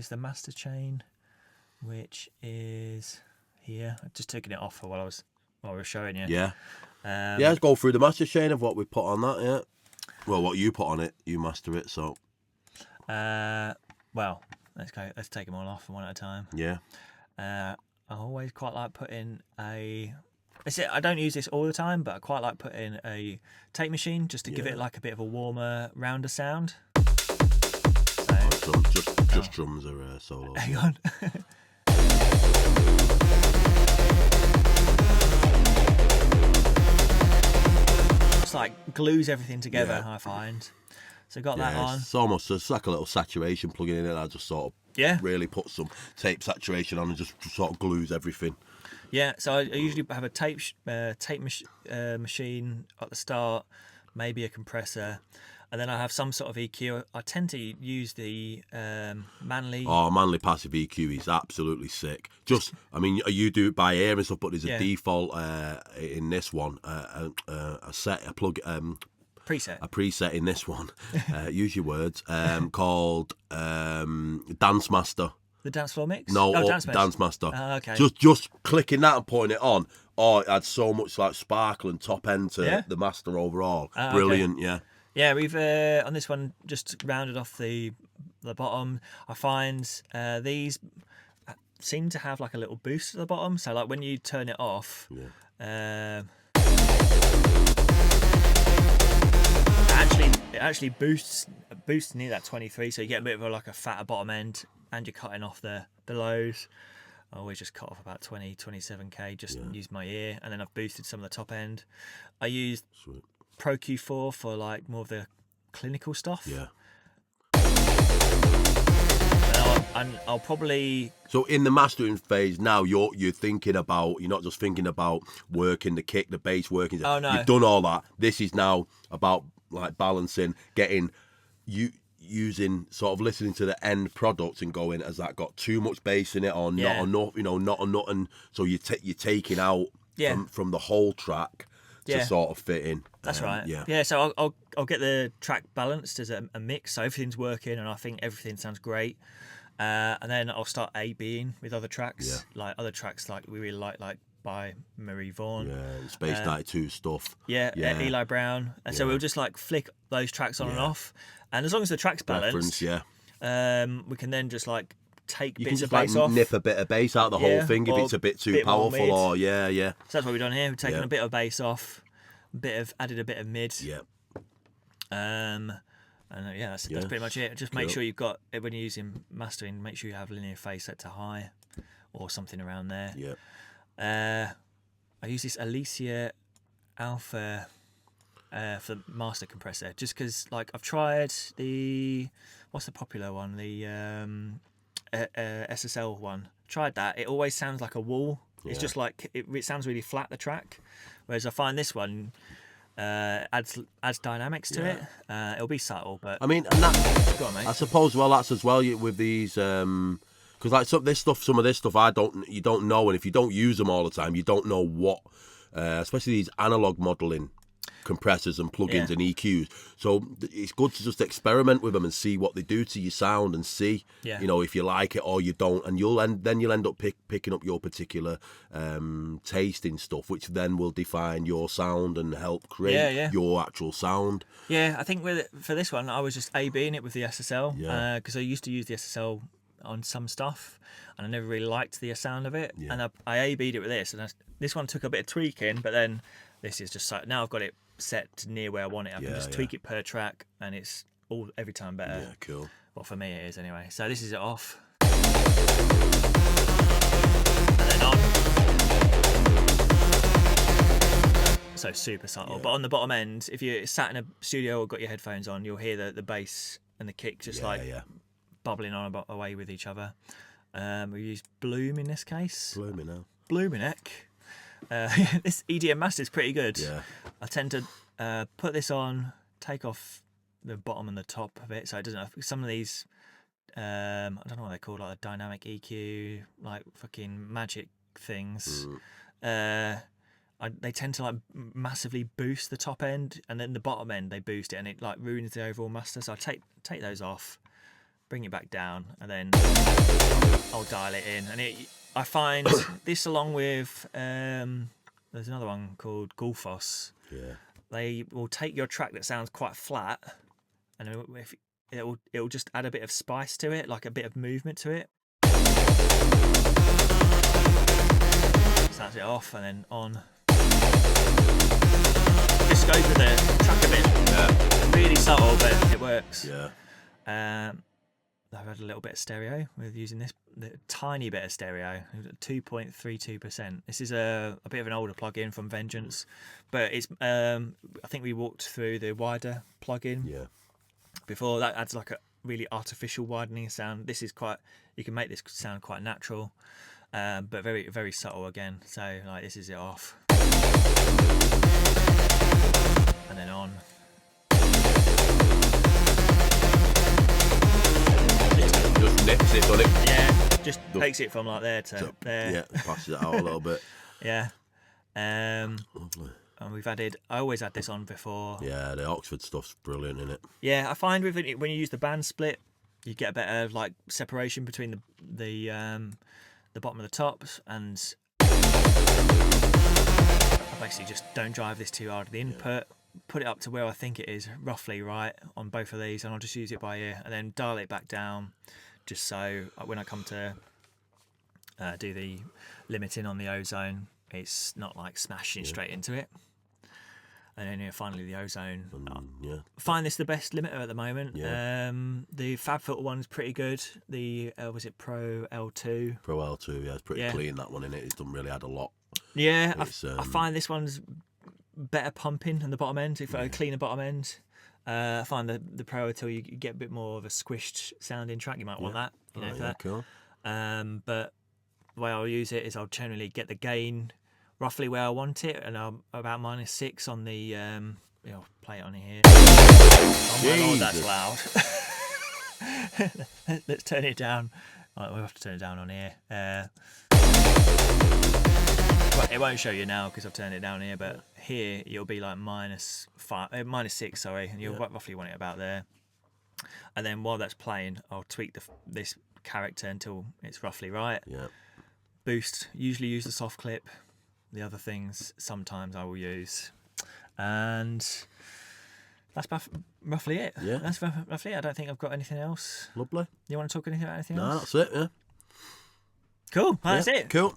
It's the master chain, which is here. I've just taken it off while we were showing you. Yeah. Let's go through the master chain of what we put on that. Yeah. Well, what you put on it, you master it. So. Well, let's go. Let's take them all off one at a time. Yeah. I always quite like putting I don't use this all the time, but I quite like putting a tape machine just to give it like a bit of a warmer, rounder sound. So, just drums are solo. Hang on. It's like glues everything together, I find. So got that on. It's almost just like a little saturation plug in it. I just sort of really put some tape saturation on and just sort of glues everything. Yeah, so I usually have a tape machine at the start, maybe a compressor, and then I have some sort of EQ. I tend to use the Manley. Oh, Manley passive EQ is absolutely sick. You do it by ear and stuff, but there's a default in this one, a preset in this one. Use your words. Called Dance Master. The dance floor mix? No, Dance Master. Okay. Just clicking that and putting it on. Oh, it adds so much like sparkle and top end to the master overall. Brilliant, okay. Yeah, we've on this one just rounded off the bottom. I find these seem to have like a little boost at the bottom. So like when you turn it off, it actually boosts near that 23, so you get a bit of a fatter bottom end, and you're cutting off the lows. I always just cut off about 27k, just use my ear, and then I've boosted some of the top end. I used Pro Q4 for like more of the clinical stuff. Yeah. And I'll probably. So in the mastering phase now, you're thinking about, you're not just thinking about working the kick, the bass working. Oh no. You've done all that. This is now about like balancing, getting using sort of listening to the end product and going, has that got too much bass in it or not enough? Not enough, and so you're taking out from the whole track to sort of fit in. That's right. Yeah. So I'll get the track balanced as a mix, so everything's working, and I think everything sounds great. And then I'll start A/Bing with other tracks, like we really like by Marie Vaughan. Yeah, Space 92 stuff. Eli Brown. And so we'll just like flick those tracks on and off. And as long as the track's balanced, we can then just like take bits of bass off. Nip a bit of bass out of the whole thing if it's a bit too powerful. So that's what we've done here. We've taken a bit of bass off, added a bit of mid. Yeah. That's pretty much it. Just make sure you've got, when you're using mastering, make sure you have linear phase set to high or something around there. Yeah. I use this Alicia Alpha for the master compressor, just because like I've tried what's the popular one, the SSL one. Tried that. It always sounds like a wall. It's just like it sounds really flat, the track, whereas I find this one adds dynamics to it. It'll be subtle, but I mean, and that, go on, mate. I suppose that's as well with these because like some of this stuff you don't know, and if you don't use them all the time, you don't know what especially these analog modeling compressors and plugins and EQs. So it's good to just experiment with them and see what they do to your sound and see, if you like it or you don't, and you'll end up picking up your particular taste in stuff, which then will define your sound and help create your actual sound. Yeah, I think for this one, I was just A/Bing it with the SSL because I used to use the SSL on some stuff, and I never really liked the sound of it. And I A/B'd it with this, and this one took a bit of tweaking, but then this is just now I've got it set to near where I want it. I can just tweak it per track, and it's every time better. Yeah, cool. Well, for me it is anyway. So this is it off, and then on. So super subtle, but on the bottom end, if you're sat in a studio or got your headphones on, you'll hear the bass and the kick just bubbling on away with each other. We use Bloom in this case. Bloominek. This EDM master is pretty good. Yeah. I tend to put this on, take off the bottom and the top of it, so it doesn't. Some of these, I don't know what they're called, like a dynamic EQ, like fucking magic things. They tend to like massively boost the top end, and then the bottom end they boost it, and it like ruins the overall master. So I take those off, bring it back down, and then I'll dial it in. And I find this, along with there's another one called Gulfos. Yeah. They will take your track that sounds quite flat, and if it'll just add a bit of spice to it, like a bit of movement to it. Starts it off and then on. Just goes with the track a bit. Yeah. Really subtle, but it works. Yeah. I've had a little bit of stereo with using this, the tiny bit of stereo, 2.32%. This is a bit of an older plugin from Vengeance, but it's I think we walked through the wider plugin. Yeah. Before that adds like a really artificial widening sound. This is you can make this sound quite natural, but very, very subtle again. So like this is it off, and then on. Just nips it, doesn't it? Yeah, just takes it from like there to there. Yeah, passes it out a little bit. Yeah. Lovely. And I always had this on before. Yeah, the Oxford stuff's brilliant, isn't it? Yeah, I find with it, when you use the band split, you get a better like separation between the bottom of the tops, and I basically just don't drive this too hard at the input. Put it up to where I think it is roughly right on both of these, and I'll just use it by ear, and then dial it back down, just so when I come to do the limiting on the ozone, it's not like smashing straight into it. And then finally the ozone. Yeah. Find this the best limiter at the moment. Yeah. The FabFilter one's pretty good. The was it Pro L2? Pro L2, yeah, it's pretty clean, that one, in it. It doesn't really add a lot. Yeah, I find this one's better pumping than the bottom end. If I cleaner bottom end, I find the Pro L2 you get a bit more of a squished sounding track. You might want that, for that. Cool. But the way I'll use it is I'll generally get the gain roughly where I want it, and I'm about -6 on the play it on here. Oh my lord, that's loud. Let's turn it down. Right, we'll have to turn it down on here. But it won't show you now because I've turned it down here, but here you'll be like -6, sorry, and you'll roughly want it about there. And then while that's playing, I'll tweak this character until it's roughly right. Yeah. Boost, usually use the soft clip. The other things sometimes I will use, and that's roughly it. Yeah, that's roughly it. I don't think I've got anything else. Lovely. You want to talk anything about anything else? No, that's it. Yeah. Cool. That's it. Cool.